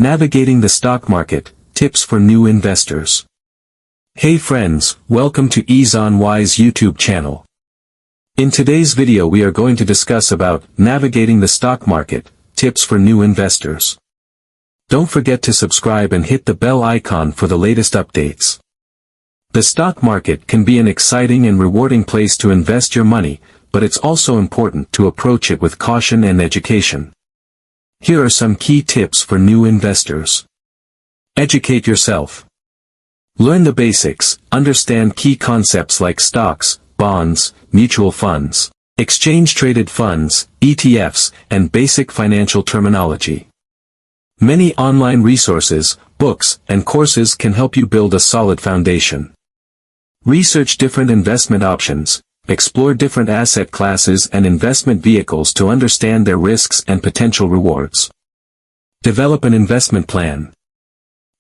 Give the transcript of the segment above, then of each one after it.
Navigating the stock market, tips for new investors. Hey friends, welcome to Ezon Fin's YouTube channel. In today's video we are going to discuss about navigating the stock market, tips for new investors. Don't forget to subscribe and hit the bell icon for the latest updates. The stock market can be an exciting and rewarding place to invest your money, but it's also important to approach it with caution and education. Here are some key tips for new investors. Educate yourself. Learn the basics, understand key concepts like stocks, bonds, mutual funds, exchange-traded funds, ETFs, and basic financial terminology. Many online resources, books, and courses can help you build a solid foundation. Research different investment options, explore different asset classes and investment vehicles to understand their risks and potential rewards. Develop an investment plan.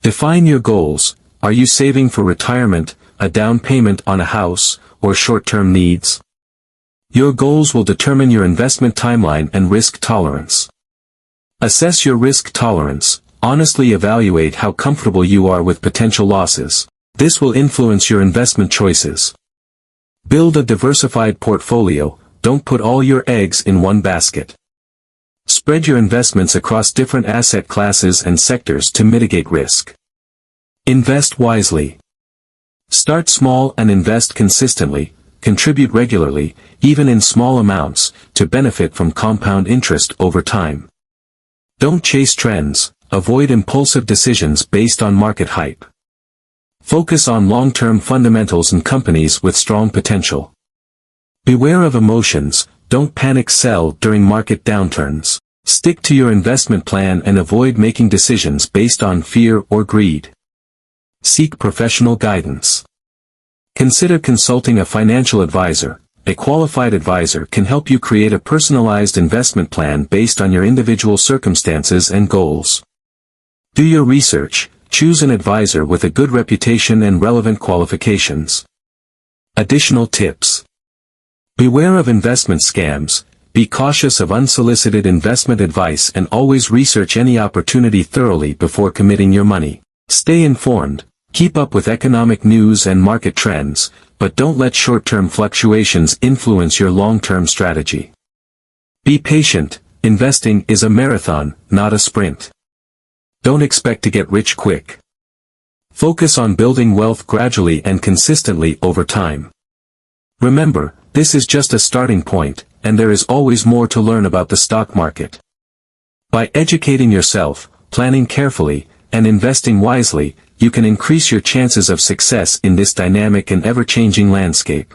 Define your goals. Are you saving for retirement, a down payment on a house, or short-term needs? Your goals will determine your investment timeline and risk tolerance. Assess your risk tolerance. Honestly evaluate how comfortable you are with potential losses. This will influence your investment choices. Build a diversified portfolio. Don't put all your eggs in one basket. Spread your investments across different asset classes and sectors to mitigate risk. Invest wisely. Start small and invest consistently. Contribute regularly, even in small amounts, to benefit from compound interest over time. Don't chase trends. Avoid impulsive decisions based on market hype. Focus on long-term fundamentals and companies with strong potential. Beware of emotions. Don't panic sell during market downturns. Stick to your investment plan and avoid making decisions based on fear or greed. Seek professional guidance. Consider consulting a financial advisor. A qualified advisor can help you create a personalized investment plan based on your individual circumstances and goals. Do your research. Choose an advisor with a good reputation and relevant qualifications. Additional tips. Beware of investment scams. Be cautious of unsolicited investment advice and always research any opportunity thoroughly before committing your money. Stay informed. Keep up with economic news and market trends, but don't let short-term fluctuations influence your long-term strategy. Be patient. Investing is a marathon, not a sprint. Don't expect to get rich quick. Focus on building wealth gradually and consistently over time. Remember, this is just a starting point, and there is always more to learn about the stock market. By educating yourself, planning carefully, and investing wisely, you can increase your chances of success in this dynamic and ever-changing landscape.